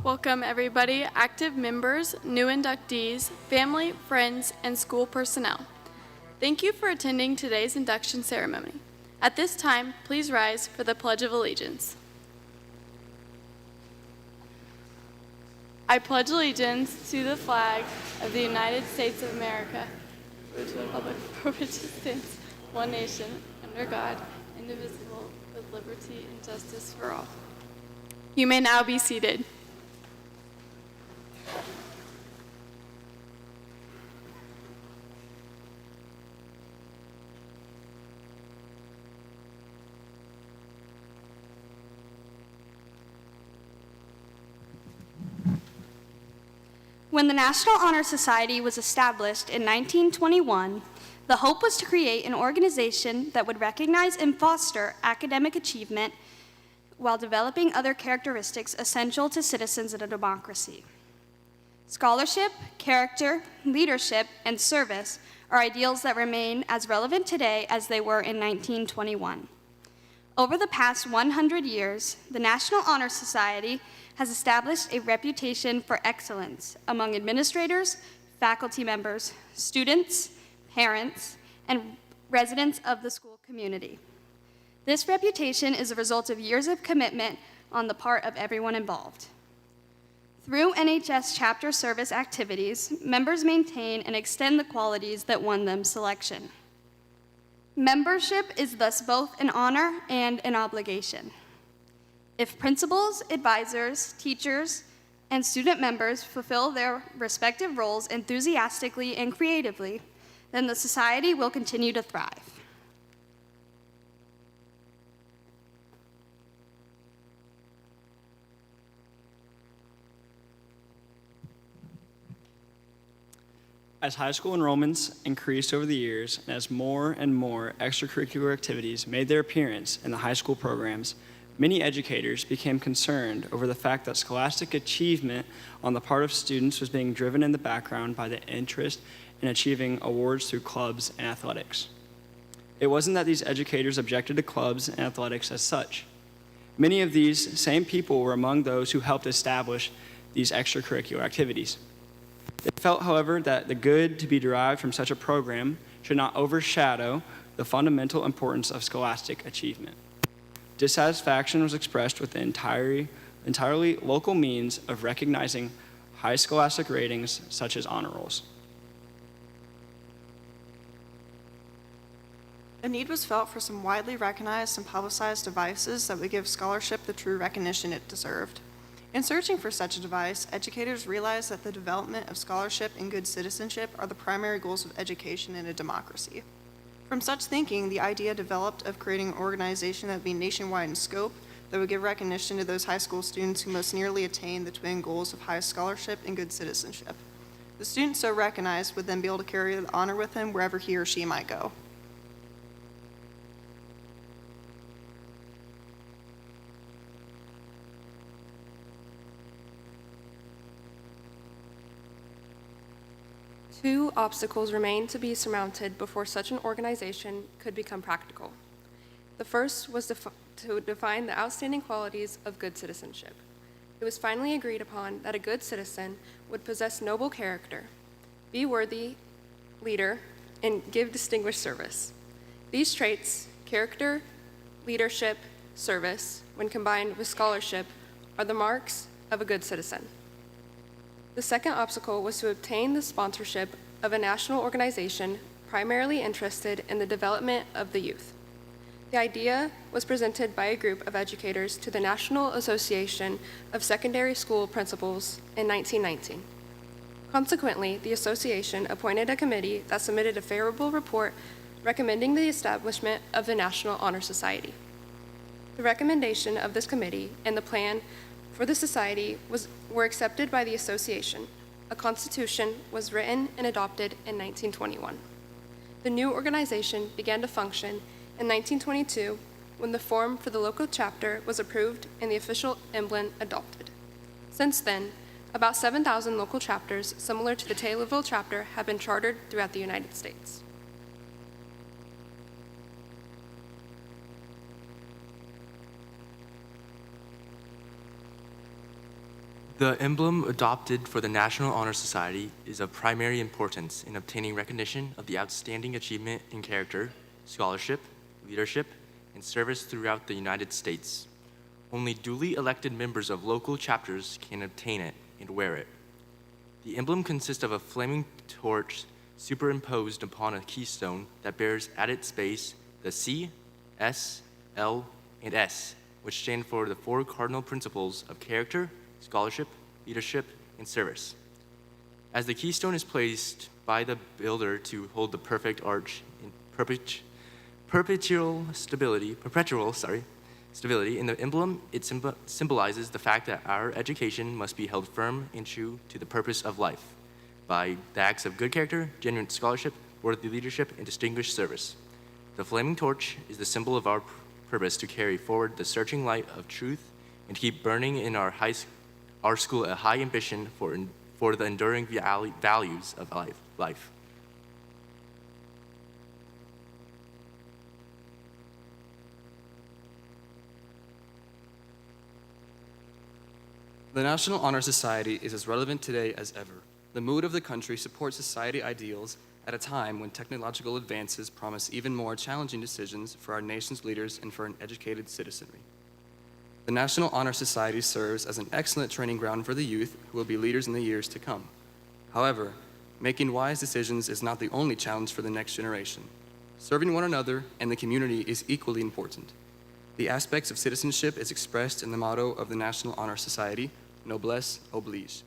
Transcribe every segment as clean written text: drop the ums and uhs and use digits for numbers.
Welcome everybody, active members, new inductees, family, friends, and school personnel. Thank you for attending today's induction ceremony. At this time, please rise for the Pledge of Allegiance. I pledge allegiance to the flag of the United States of America, to the republic for which it stands, one nation, under God, indivisible, with liberty and justice for all. You may now be seated. When the National Honor Society was established in 1921, the hope was to create an organization that would recognize and foster academic achievement while developing other characteristics essential to citizens in a democracy. Scholarship, character, leadership, and service are ideals that remain as relevant today as they were in 1921. Over the past 100 years, the National Honor Society has established a reputation for excellence among administrators, faculty members, students, parents, and residents of the school community. This reputation is a result of years of commitment on the part of everyone involved. Through NHS chapter service activities, members maintain and extend the qualities that won them selection. Membership is thus both an honor and an obligation. If principals, advisors, teachers, and student members fulfill their respective roles enthusiastically and creatively, then the society will continue to thrive. As high school enrollments increased over the years, and as more and more extracurricular activities made their appearance in the high school programs, many educators became concerned over the fact that scholastic achievement on the part of students was being driven in the background by the interest in achieving awards through clubs and athletics. It wasn't that these educators objected to clubs and athletics as such. Many of these same people were among those who helped establish these extracurricular activities. They felt, however, that the good to be derived from such a program should not overshadow the fundamental importance of scholastic achievement. Dissatisfaction was expressed with the entirely local means of recognizing high scholastic ratings such as honor rolls. A need was felt for some widely recognized and publicized devices that would give scholarship the true recognition it deserved. In searching for such a device, educators realized that the development of scholarship and good citizenship are the primary goals of education in a democracy. From such thinking, the idea developed of creating an organization that would be nationwide in scope that would give recognition to those high school students who most nearly attain the twin goals of high scholarship and good citizenship. The student so recognized would then be able to carry the honor with him wherever he or she might go. Two obstacles remained to be surmounted before such an organization could become practical. The first was to define the outstanding qualities of good citizenship. It was finally agreed upon that a good citizen would possess noble character, be worthy leader, and give distinguished service. These traits, character, leadership, service, when combined with scholarship, are the marks of a good citizen. The second obstacle was to obtain the sponsorship of a national organization primarily interested in the development of the youth. The idea was presented by a group of educators to the National Association of Secondary School Principals in 1919. Consequently, the association appointed a committee that submitted a favorable report recommending the establishment of the National Honor Society. The recommendation of this committee and the plan for the society were accepted by the association. A constitution was written and adopted in 1921. The new organization began to function in 1922 when the form for the local chapter was approved and the official emblem adopted. Since then, about 7,000 local chapters similar to the Taylorville chapter have been chartered throughout the United States. The emblem adopted for the National Honor Society is of primary importance in obtaining recognition of the outstanding achievement in character, scholarship, leadership, and service throughout the United States. Only duly elected members of local chapters can obtain it and wear it. The emblem consists of a flaming torch superimposed upon a keystone that bears at its base the C, S, L, and S, which stand for the four cardinal principles of character, scholarship, leadership, and service. As the keystone is placed by the builder to hold the perfect arch in perpetual stability in the emblem, it symbolizes the fact that our education must be held firm and true to the purpose of life by the acts of good character, genuine scholarship, worthy leadership, and distinguished service. The flaming torch is the symbol of our purpose to carry forward the searching light of truth and keep burning in our school a high ambition for the enduring values of life. The National Honor Society is as relevant today as ever. The mood of the country supports society ideals at a time when technological advances promise even more challenging decisions for our nation's leaders and for an educated citizenry. The National Honor Society serves as an excellent training ground for the youth who will be leaders in the years to come. However, making wise decisions is not the only challenge for the next generation. Serving one another and the community is equally important. The aspects of citizenship is expressed in the motto of the National Honor Society, Noblesse Oblige.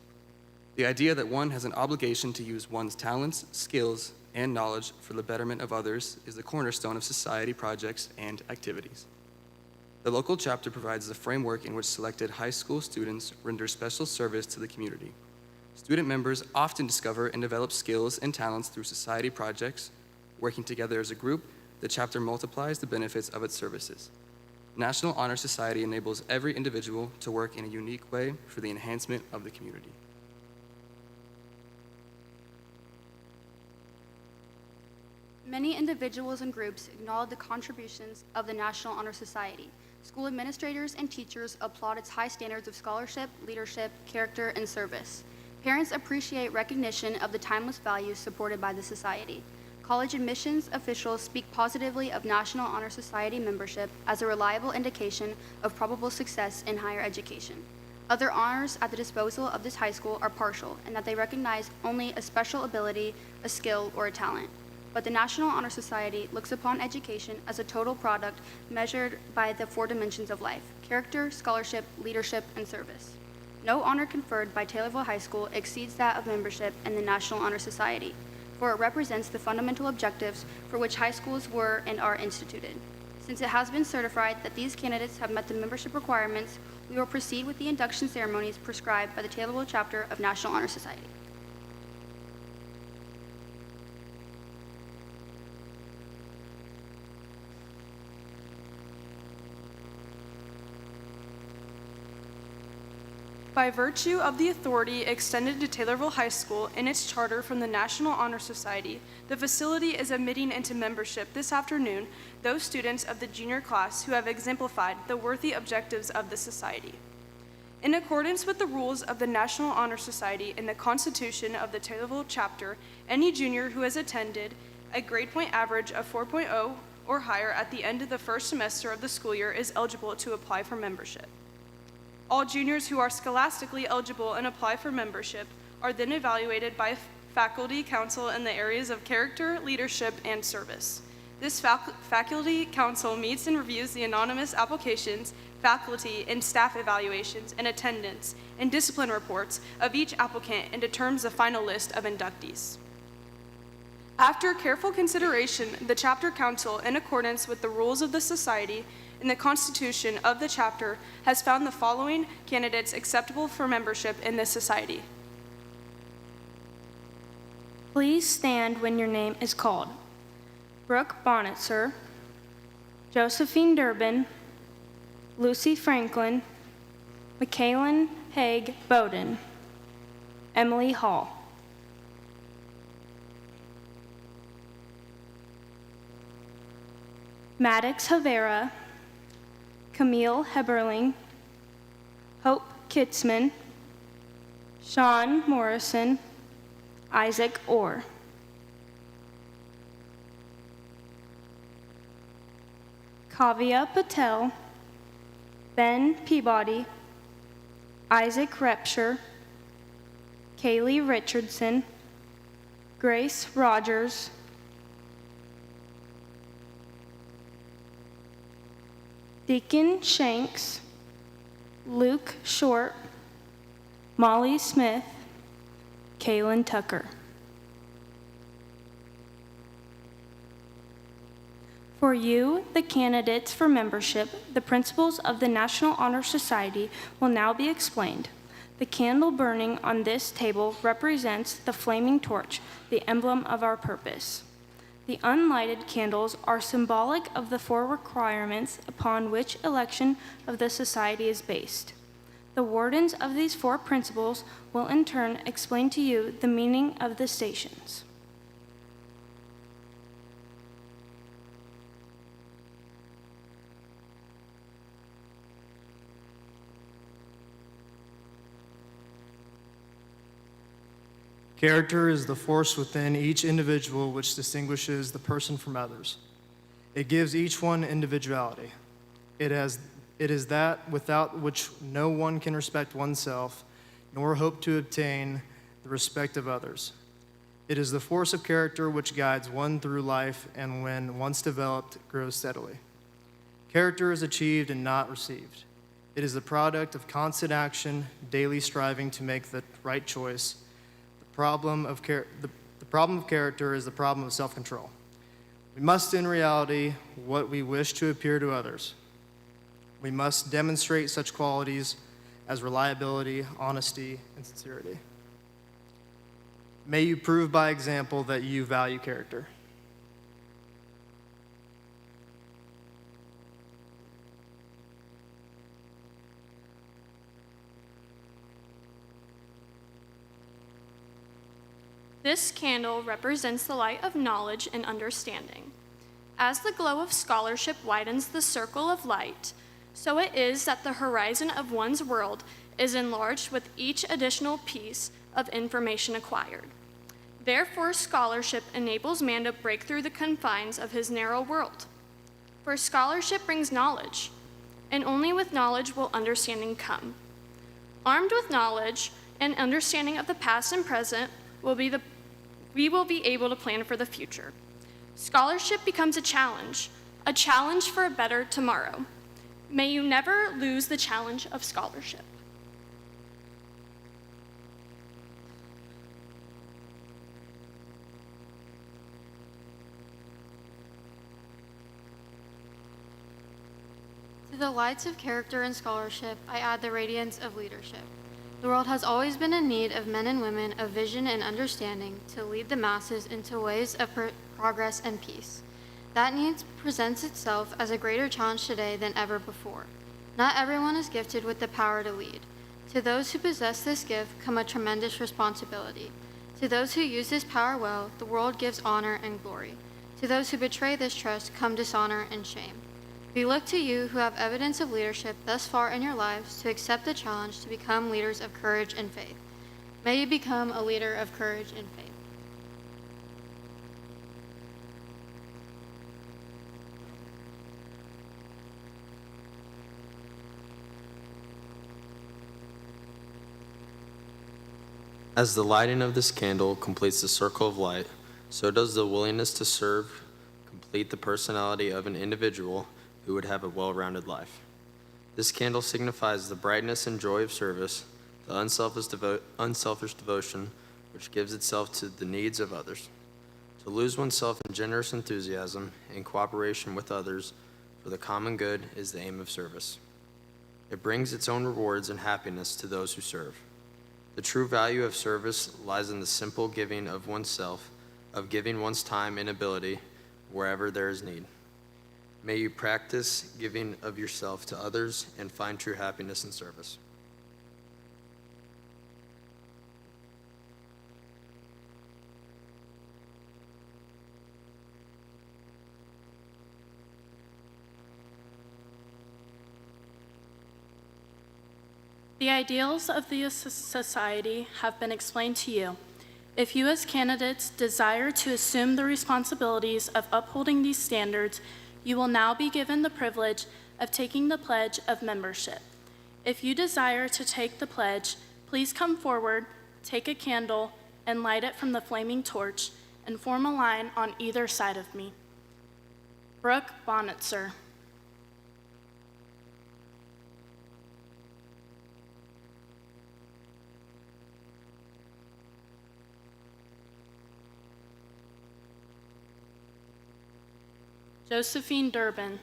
The idea that one has an obligation to use one's talents, skills, and knowledge for the betterment of others is the cornerstone of society projects and activities. The local chapter provides the framework in which selected high school students render special service to the community. Student members often discover and develop skills and talents through society projects. Working together as a group, the chapter multiplies the benefits of its services. National Honor Society enables every individual to work in a unique way for the enhancement of the community. Many individuals and groups acknowledge the contributions of the National Honor Society. School administrators and teachers applaud its high standards of scholarship, leadership, character, and service. Parents appreciate recognition of the timeless values supported by the society. College admissions officials speak positively of National Honor Society membership as a reliable indication of probable success in higher education. Other honors at the disposal of this high school are partial, in that they recognize only a special ability, a skill, or a talent. But the National Honor Society looks upon education as a total product measured by the four dimensions of life: character, scholarship, leadership, and service. No honor conferred by Taylorville High School exceeds that of membership in the National Honor Society, for it represents the fundamental objectives for which high schools were and are instituted. Since it has been certified that these candidates have met the membership requirements, we will proceed with the induction ceremonies prescribed by the Taylorville chapter of National Honor Society. By virtue of the authority extended to Taylorville High School in its charter from the National Honor Society, the facility is admitting into membership this afternoon those students of the junior class who have exemplified the worthy objectives of the society. In accordance with the rules of the National Honor Society and the Constitution of the Taylorville chapter, any junior who has attended a grade point average of 4.0 or higher at the end of the first semester of the school year is eligible to apply for membership. All juniors who are scholastically eligible and apply for membership are then evaluated by faculty council in the areas of character, leadership, and service. This faculty council meets and reviews the anonymous applications, faculty and staff evaluations, and attendance and discipline reports of each applicant and determines the final list of inductees. After careful consideration, the chapter council, in accordance with the rules of the society and the Constitution of the chapter, has found the following candidates acceptable for membership in this society. Please stand when your name is called. Brooke Bonnetzer, Josephine Durbin, Lucy Franklin, Michaelin Haig Bowden, Emily Hall. Maddox Havera, Camille Heberling, Hope Kitzman, Sean Morrison, Isaac Orr. Kavya Patel, Ben Peabody, Isaac Repsher, Kaylee Richardson, Grace Rogers, Deacon Shanks, Luke Short, Molly Smith, Kaylin Tucker. For you, the candidates for membership, the principles of the National Honor Society will now be explained. The candle burning on this table represents the flaming torch, the emblem of our purpose. The unlighted candles are symbolic of the 4 requirements upon which election of the society is based. The wardens of these 4 principles will in turn explain to you the meaning of the stations. Character is the force within each individual which distinguishes the person from others. It gives each one individuality. It is that without which no one can respect oneself, nor hope to obtain the respect of others. It is the force of character which guides one through life and when once developed, grows steadily. Character is achieved and not received. It is the product of constant action, daily striving to make the right choice. The problem of character is the problem of self-control. We must, in reality, what we wish to appear to others. We must demonstrate such qualities as reliability, honesty, and sincerity. May you prove by example that you value character. This candle represents the light of knowledge and understanding. As the glow of scholarship widens the circle of light, so it is that the horizon of one's world is enlarged with each additional piece of information acquired. Therefore, scholarship enables man to break through the confines of his narrow world. For scholarship brings knowledge, and only with knowledge will understanding come. Armed with knowledge and understanding of the past and present, we will be able to plan for the future. Scholarship becomes a challenge for a better tomorrow. May you never lose the challenge of scholarship. To the lights of character and scholarship, I add the radiance of leadership. The world has always been in need of men and women of vision and understanding to lead the masses into ways of progress and peace. That need presents itself as a greater challenge today than ever before. Not everyone is gifted with the power to lead. To those who possess this gift come a tremendous responsibility. To those who use this power well, the world gives honor and glory. To those who betray this trust come dishonor and shame. We look to you who have evidence of leadership thus far in your lives to accept the challenge to become leaders of courage and faith. May you become a leader of courage and faith. As the lighting of this candle completes the circle of light, so does the willingness to serve complete the personality of an individual who would have a well-rounded life. This candle signifies the brightness and joy of service, the unselfish devotion which gives itself to the needs of others. To lose oneself in generous enthusiasm and cooperation with others for the common good is the aim of service. It brings its own rewards and happiness to those who serve. The true value of service lies in the simple giving of oneself, of giving one's time and ability wherever there is need. May you practice giving of yourself to others and find true happiness in service. The ideals of the society have been explained to you. If you as candidates desire to assume the responsibilities of upholding these standards, you will now be given the privilege of taking the pledge of membership. If you desire to take the pledge, please come forward, take a candle, and light it from the flaming torch, and form a line on either side of me. Brooke Bonitzer. Josephine Durbin.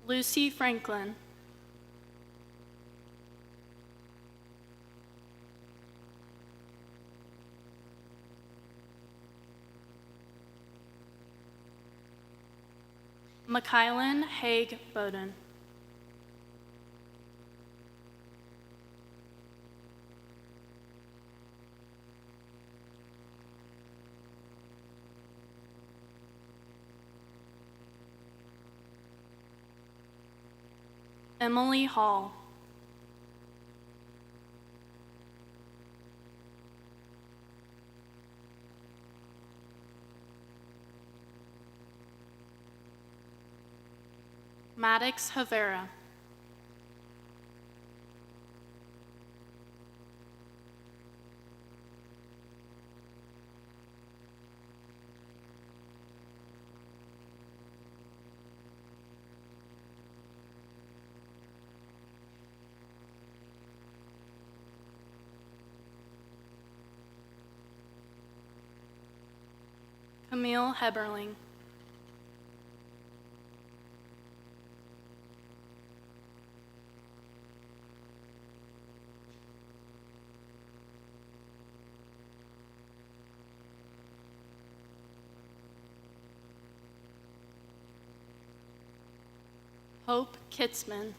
Lucy Franklin. Mikaelin Haig Bowden. Emily Hall. Maddox Havera. Camille Heberling. Hope Kitzman.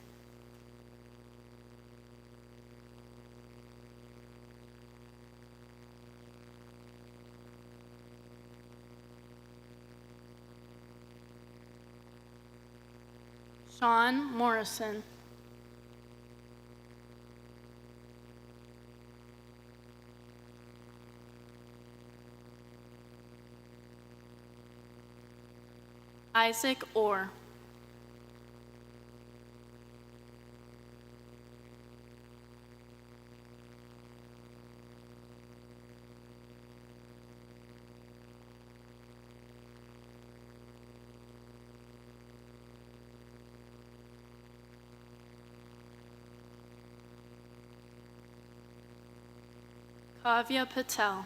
Sean Morrison. Isaac Orr. Kavya Patel.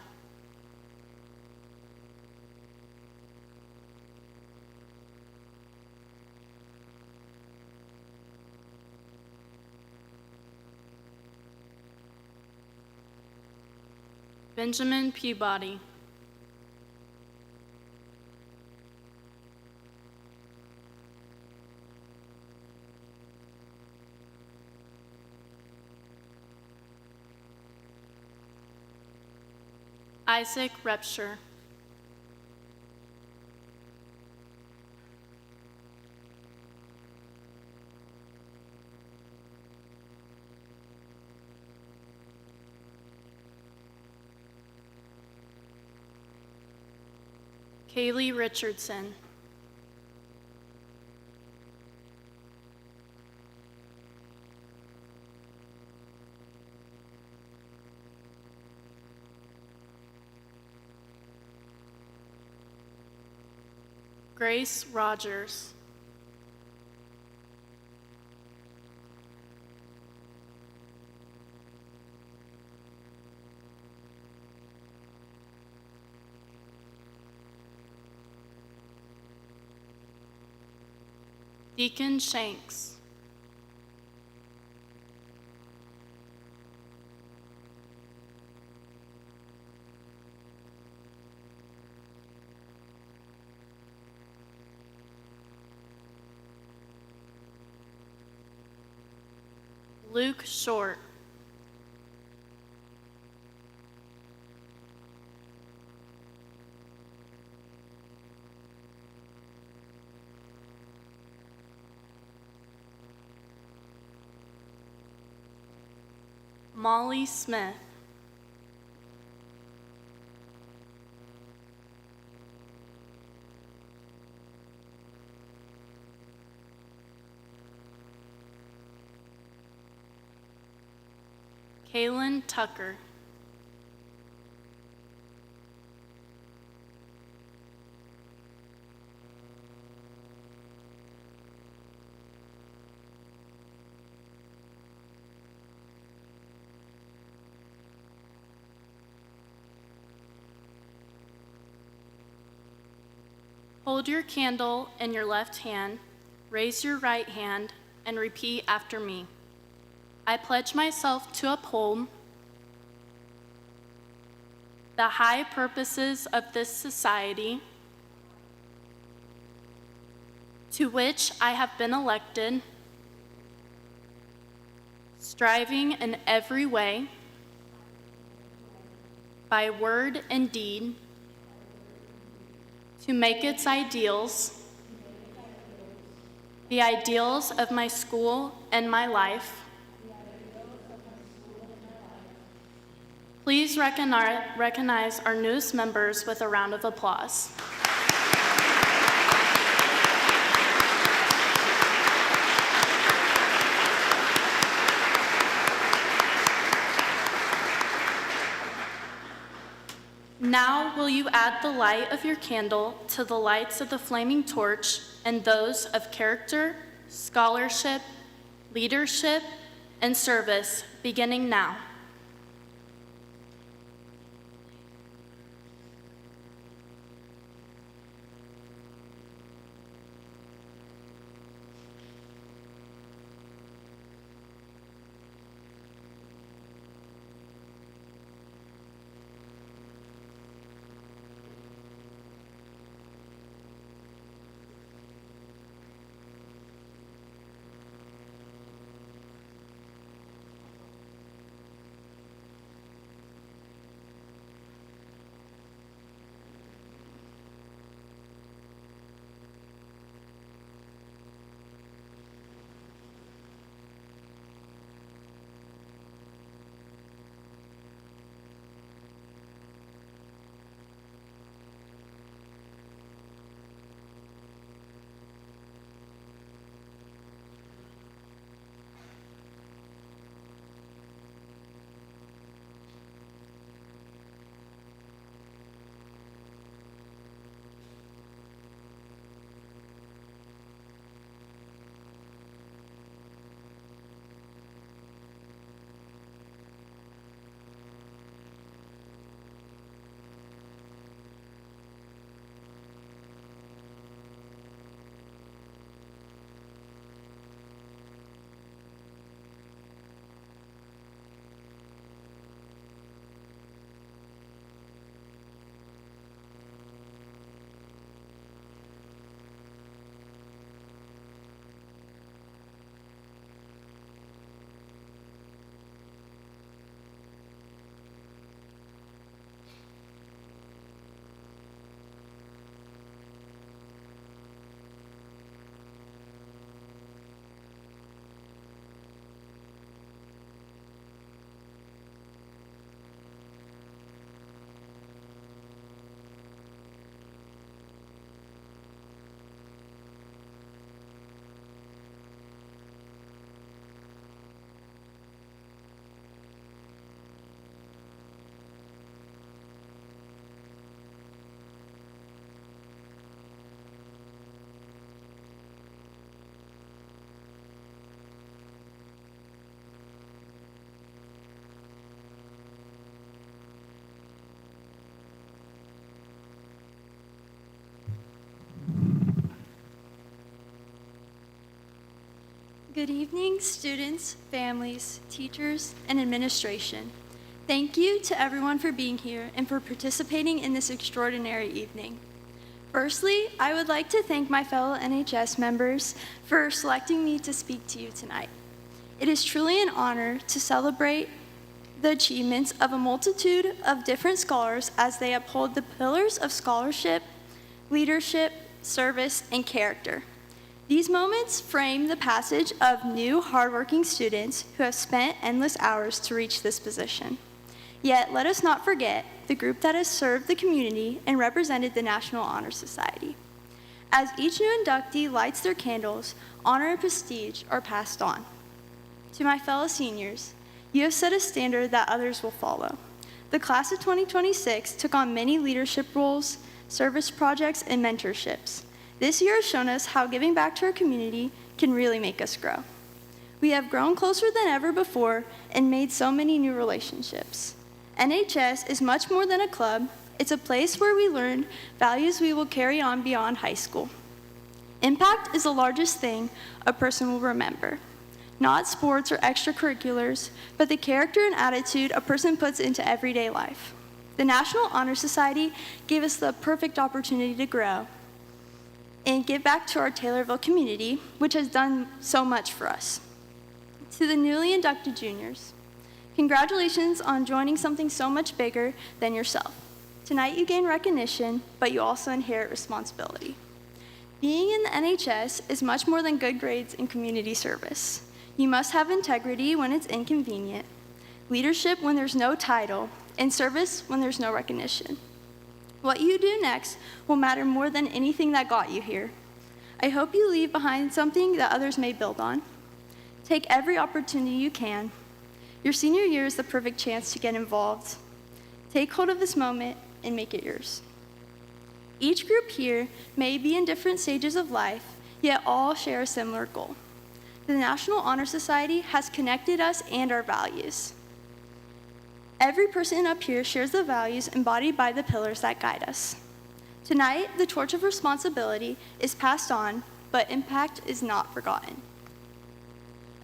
Benjamin Peabody. Isaac Repsher. Kaylee Richardson. Grace Rogers. Deacon Shanks. Luke Short. Molly Smith. Kaylin Tucker. Hold your candle in your left hand, raise your right hand, and repeat after me. I pledge myself to uphold the high purposes of this society to which I have been elected, striving in every way, by word and deed, to make its ideals, the ideals of my school and my life. Please recognize our newest members with a round of applause. Now will you add the light of your candle to the lights of the flaming torch and those of character, scholarship, leadership, and service, beginning now. Good evening, students, families, teachers, and administration. Thank you to everyone for being here and for participating in this extraordinary evening. Firstly, I would like to thank my fellow NHS members for selecting me to speak to you tonight. It is truly an honor to celebrate the achievements of a multitude of different scholars as they uphold the pillars of scholarship, leadership, service, and character. These moments frame the passage of new, hardworking students who have spent endless hours to reach this position. Yet, let us not forget the group that has served the community and represented the National Honor Society. As each new inductee lights their candles, honor and prestige are passed on. To my fellow seniors, you have set a standard that others will follow. The class of 2026 took on many leadership roles, service projects, and mentorships. This year has shown us how giving back to our community can really make us grow. We have grown closer than ever before and made so many new relationships. NHS is much more than a club. It's a place where we learn values we will carry on beyond high school. Impact is the largest thing a person will remember. Not sports or extracurriculars, but the character and attitude a person puts into everyday life. The National Honor Society gave us the perfect opportunity to grow and give back to our Taylorville community, which has done so much for us. To the newly inducted juniors, congratulations on joining something so much bigger than yourself. Tonight you gain recognition, but you also inherit responsibility. Being in the NHS is much more than good grades and community service. You must have integrity when it's inconvenient, leadership when there's no title, and service when there's no recognition. What you do next will matter more than anything that got you here. I hope you leave behind something that others may build on. Take every opportunity you can. Your senior year is the perfect chance to get involved. Take hold of this moment and make it yours. Each group here may be in different stages of life, yet all share a similar goal. The National Honor Society has connected us and our values. Every person up here shares the values embodied by the pillars that guide us. Tonight, the torch of responsibility is passed on, but impact is not forgotten.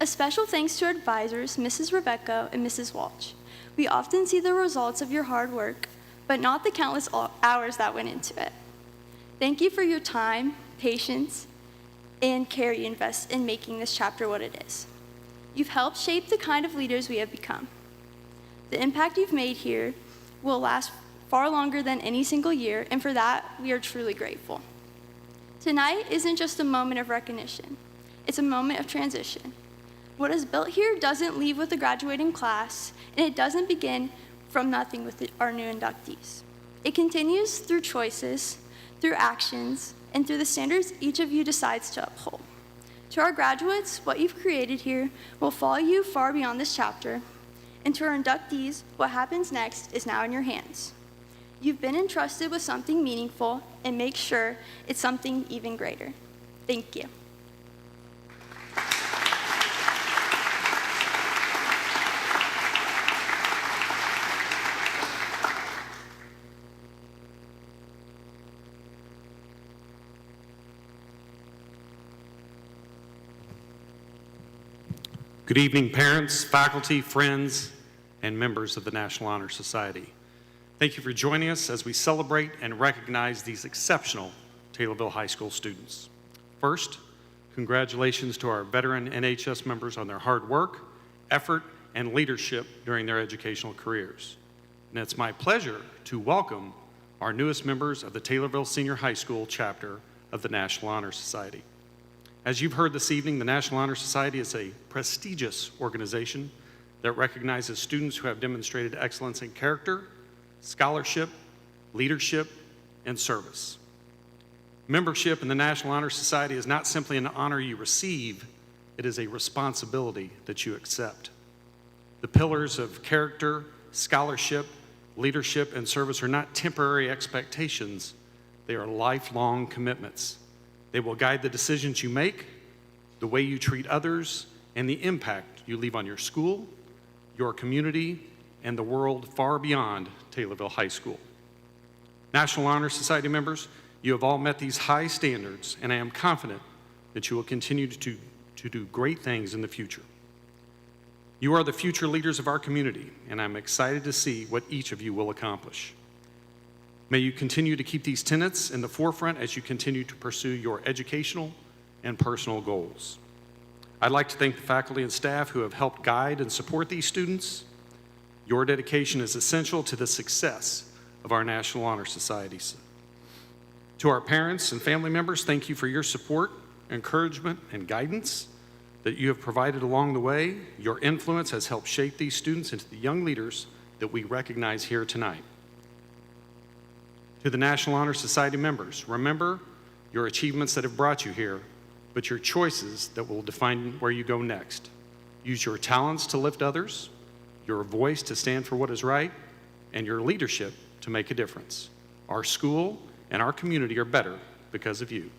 A special thanks to our advisors, Mrs. Rebecca and Mrs. Walsh. We often see the results of your hard work, but not the countless hours that went into it. Thank you for your time, patience, and care you invest in making this chapter what it is. You've helped shape the kind of leaders we have become. The impact you've made here will last far longer than any single year, and for that, we are truly grateful. Tonight isn't just a moment of recognition, it's a moment of transition. What is built here doesn't leave with the graduating class, and it doesn't begin from nothing with our new inductees. It continues through choices, through actions, and through the standards each of you decides to uphold. To our graduates, what you've created here will follow you far beyond this chapter. And to our inductees, what happens next is now in your hands. You've been entrusted with something meaningful, and make sure it's something even greater. Thank you. Good evening, parents, faculty, friends, and members of the National Honor Society. Thank you for joining us as we celebrate and recognize these exceptional Taylorville High School students. First, congratulations to our veteran NHS members on their hard work, effort, and leadership during their educational careers. And it's my pleasure to welcome our newest members of the Taylorville Senior High School chapter of the National Honor Society. As you've heard this evening, the National Honor Society is a prestigious organization that recognizes students who have demonstrated excellence in character, scholarship, leadership, and service. Membership in the National Honor Society is not simply an honor you receive, it is a responsibility that you accept. The pillars of character, scholarship, leadership, and service are not temporary expectations, they are lifelong commitments. They will guide the decisions you make, the way you treat others, and the impact you leave on your school, your community, and the world far beyond Taylorville High School. National Honor Society members, you have all met these high standards, and I am confident that you will continue to do great things in the future. You are the future leaders of our community, and I'm excited to see what each of you will accomplish. May you continue to keep these tenets in the forefront as you continue to pursue your educational and personal goals. I'd like to thank the faculty and staff who have helped guide and support these students. Your dedication is essential to the success of our National Honor Societies. To our parents and family members, thank you for your support encouragement, and guidance that you have provided along the way. Your influence has helped shape these students into the young leaders that we recognize here tonight. To the National Honor Society members, remember your achievements that have brought you here, but your choices that will define where you go next. Use your talents to lift others, your voice to stand for what is right, and your leadership to make a difference. Our school and our community are better because of you.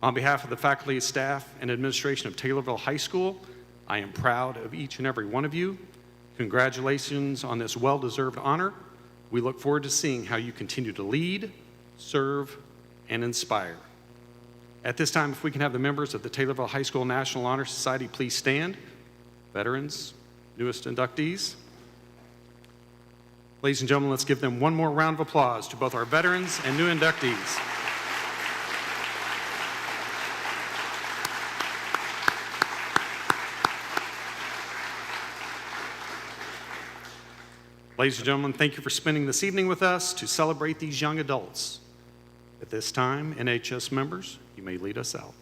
On behalf of the faculty, staff, and administration of Taylorville High School, I am proud of each and every one of you. Congratulations on this well-deserved honor. We look forward to seeing how you continue to lead, serve, and inspire. At this time, if we can have the members of the Taylorville High School National Honor Society please stand. Veterans, newest inductees. Ladies and gentlemen, let's give them one more round of applause to both our veterans and new inductees. Ladies and gentlemen, thank you for spending this evening with us to celebrate these young adults. At this time, NHS members, you may lead us out.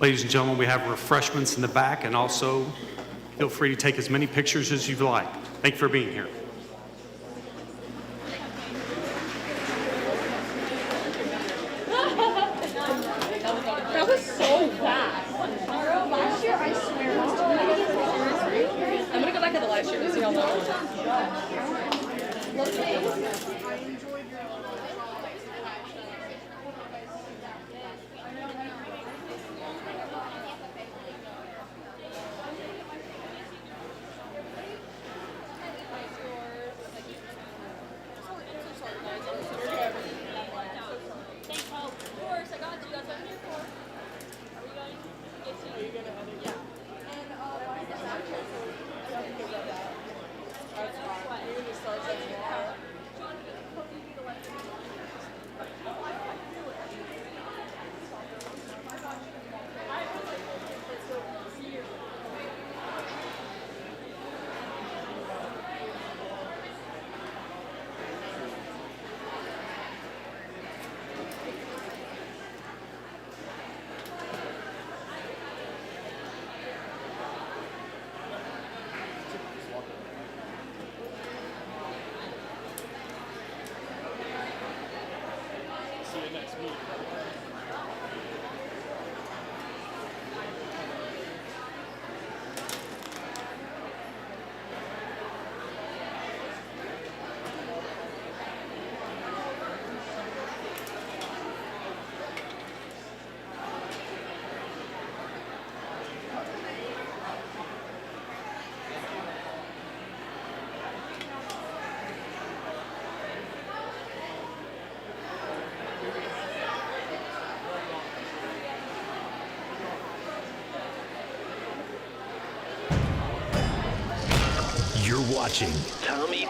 Ladies and gentlemen, we have refreshments in the back, and also feel free to take as many pictures as you'd like. Thank you for being here. That was so fast. Last year, I swear. I'm gonna go back to the live stream to see how long. You're watching Tommy